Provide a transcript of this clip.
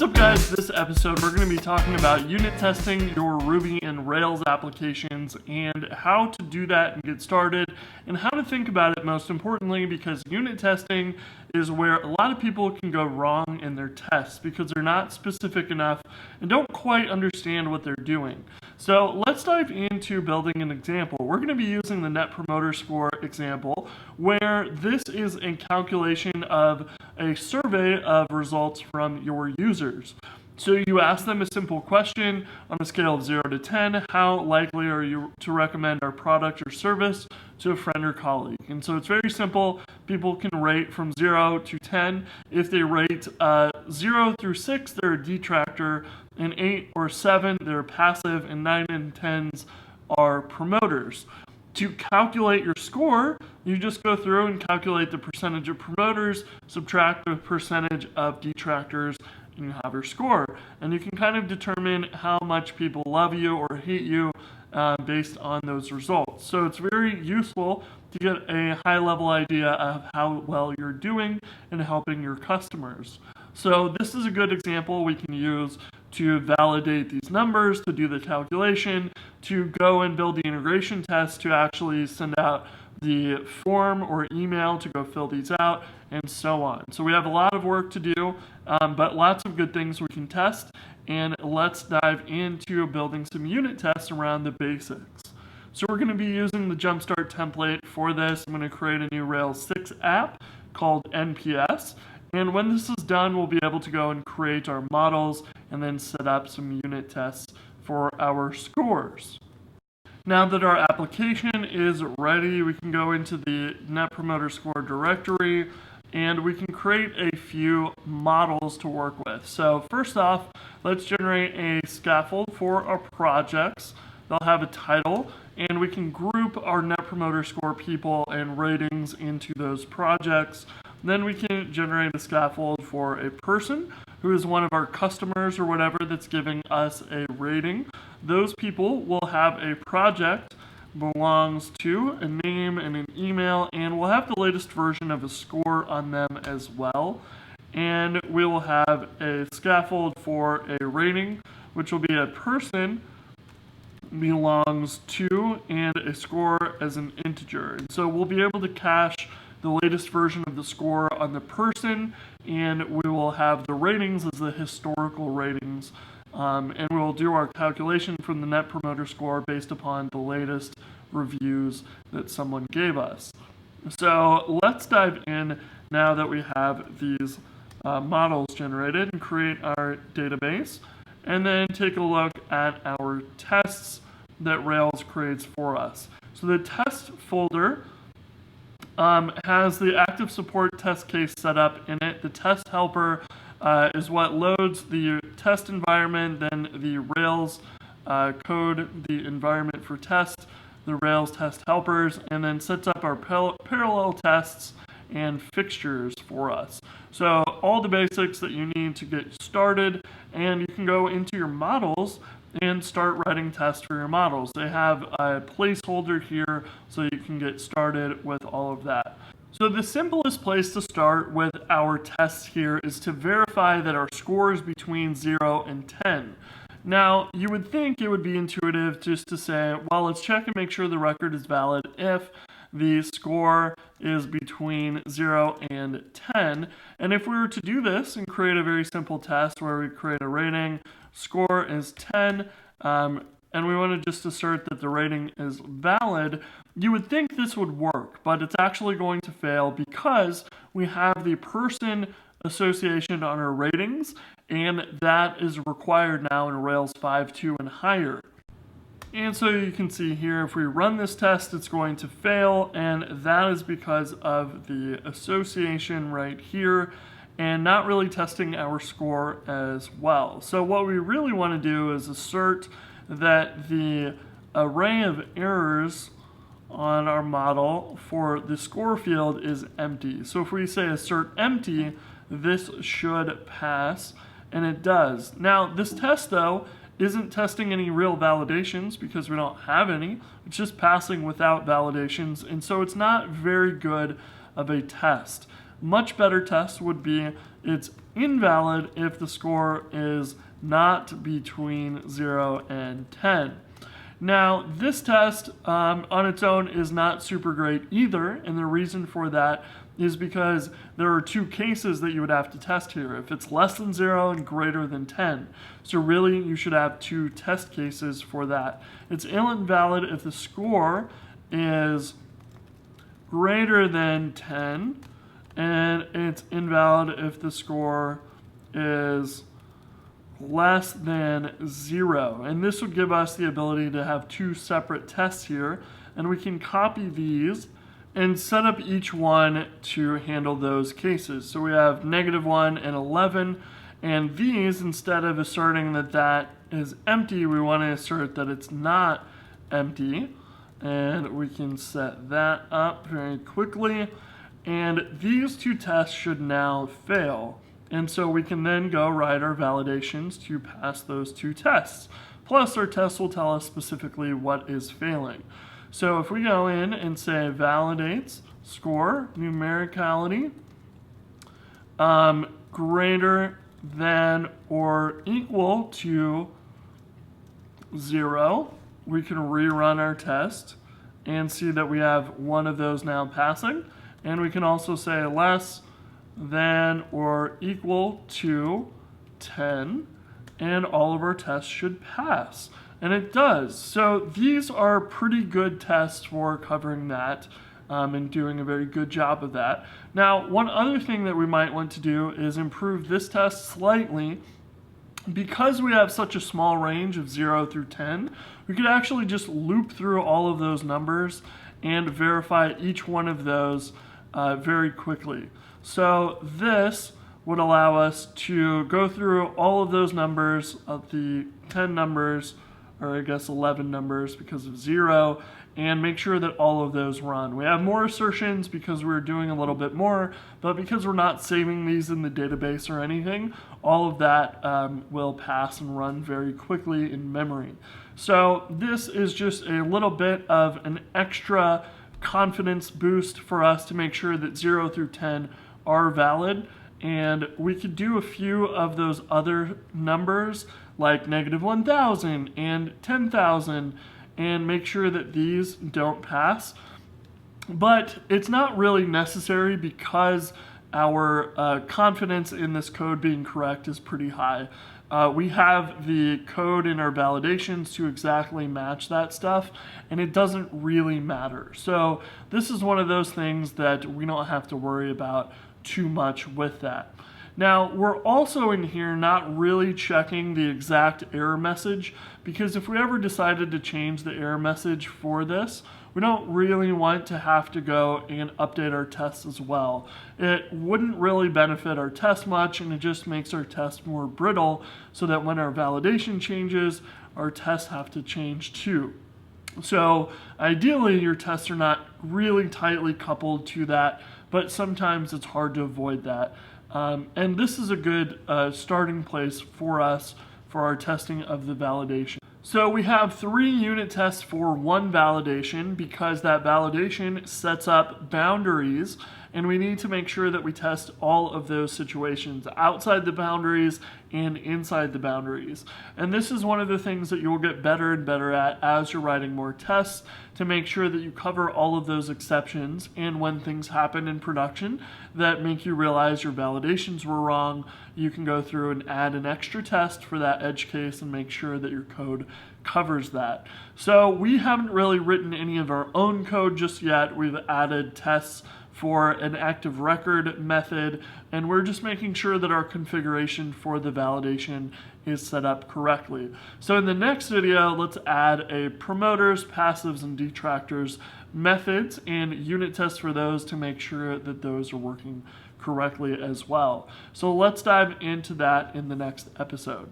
up, guys? This episode we're going to be talking about unit testing your Ruby and Rails applications and how to do that and get started, and how to think about it most importantly, because unit testing is where a lot of people can go wrong in their tests because they're not specific enough and don't quite understand what they're doing. So let's dive into building an example. We're going to be using the Net Promoter Score example, where this is a calculation of a survey of results from your users. So you ask them a simple question on a scale of 0 to 10, how likely are you to recommend our product or service to a friend or colleague? And so it's very simple. People can rate from 0 to 10. If they rate 0 through 6, they're a detractor, and 8 or 7, they're passive, and 9 and 10s are promoters. To calculate your score, you just go through and calculate the percentage of promoters, subtract the percentage of detractors, and you have your score. And you can kind of determine how much people love you or hate you based on those results. So it's very useful to get a high-level idea of how well you're doing and helping your customers. So this is a good example we can use to validate these numbers, to do the calculation, to go and build the integration test, to actually send out the form or email to go fill these out, and so on. So we have a lot of work to do, but lots of good things we can test, and let's dive into building some unit tests around the basics. So we're going to be using the Jumpstart template for this. I'm going to create a new Rails 6 app called NPS, and when this is done, we'll be able to go and create our models and then set up some unit tests for our scores. Now that our application is ready, we can go into the Net Promoter Score directory and we can create a few models to work with. So first off, let's generate a scaffold for our projects. They'll have a title, and we can group our Net Promoter Score people and ratings into those projects. Then we can generate a scaffold for a person who is one of our customers or whatever that's giving us a rating. Those people will have a project belongs to a name and an email, and we'll have the latest version of a score on them as well. And we will have a scaffold for a rating, which will be a person belongs to and a score as an integer. And so we'll be able to cache the latest version of the score on the person, and we will have the ratings as the historical ratings, and we'll do our calculation from the Net Promoter Score based upon the latest reviews that someone gave us. So let's dive in now that we have these models generated and create our database, and then take a look at our tests that Rails creates for us. So the test folder has the active support test case set up in it. The test helper is what loads the test environment, then the Rails code, the environment for test, the Rails test helpers, and then sets up our parallel tests and fixtures for us. So all the basics that you need to get started, and you can go into your models and start writing tests for your models. They have a placeholder here so you can get started with all of that. So the simplest place to start with our tests here is to verify that our score is between 0 and 10. Now, you would think it would be intuitive just to say, well, let's check and make sure the record is valid if the score is between 0 and 10. And if we were to do this and create a very simple test where we create a rating, score is 10, and we want to just assert that the rating is valid, you would think this would work, but it's actually going to fail because we have the person association on our ratings, and that is required now in Rails 5.2 and higher. And so you can see here, if we run this test, it's going to fail, and that is because of the association right here, and not really testing our score as well. So what we really want to do is assert that the array of errors on our model for the score field is empty. So if we say assert empty, this should pass, and it does. Now, this test, though, isn't testing any real validations because we don't have any. It's just passing without validations, and so it's not very good of a test. Much better test would be it's invalid if the score is not between 0 and 10. Now, this test on its own is not super great either, and the reason for that is because there are two cases that you would have to test here. If it's less than 0 and greater than 10. So really, you should have two test cases for that. It's invalid if the score is greater than 10, and it's invalid if the score is less than 0. And this would give us the ability to have two separate tests here, and we can copy these and set up each one to handle those cases. So we have -1 and 11, and these, instead of asserting that that is empty, we want to assert that it's not empty. And we can set that up very quickly. And these two tests should now fail. And so we can then go write our validations to pass those two tests. Plus, our tests will tell us specifically what is failing. So if we go in and say validates score numericality greater than or equal to 0, we can rerun our test and see that we have one of those now passing. And we can also say less than or equal to 10, and all of our tests should pass. And it does. So these are pretty good tests for covering that and doing a very good job of that. Now, one other thing that we might want to do is improve this test slightly. Because we have such a small range of 0 through 10, we could actually just loop through all of those numbers and verify each one of those very quickly. So this would allow us to go through all of those numbers of the 10 numbers, or I guess 11 numbers because of 0, and make sure that all of those run. We have more assertions because we're doing a little bit more, but because we're not saving these in the database or anything, all of that will pass and run very quickly in memory. So this is just a little bit of an extra confidence boost for us to make sure that 0 through 10 are valid. And we could do a few of those other numbers like -1,000 and 10,000 and make sure that these don't pass. But it's not really necessary because our confidence in this code being correct is pretty high. We have the code in our validations to exactly match that stuff, and it doesn't really matter. So this is one of those things that we don't have to worry about too much with that. Now, we're also in here not really checking the exact error message, because if we ever decided to change the error message for this, we don't really want to have to go and update our tests as well. It wouldn't really benefit our test much, and it just makes our test more brittle, so that when our validation changes, our tests have to change too. So ideally, your tests are not really tightly coupled to that, but sometimes it's hard to avoid that. And this is a good starting place for us for our testing of the validation. So we have 3 unit tests for 1 validation because that validation sets up boundaries, and we need to make sure that we test all of those situations outside the boundaries and inside the boundaries. And this is one of the things that you'll get better and better at as you're writing more tests, to make sure that you cover all of those exceptions, and when things happen in production that make you realize your validations were wrong, you can go through and add an extra test for that edge case and make sure that your code covers that. So we haven't really written any of our own code just yet. We've added tests for an active record method, and we're just making sure that our configuration for the validation is set up correctly. So in the next video, let's add a promoters, passives, and detractors methods and unit tests for those to make sure that those are working correctly as well. So let's dive into that in the next episode.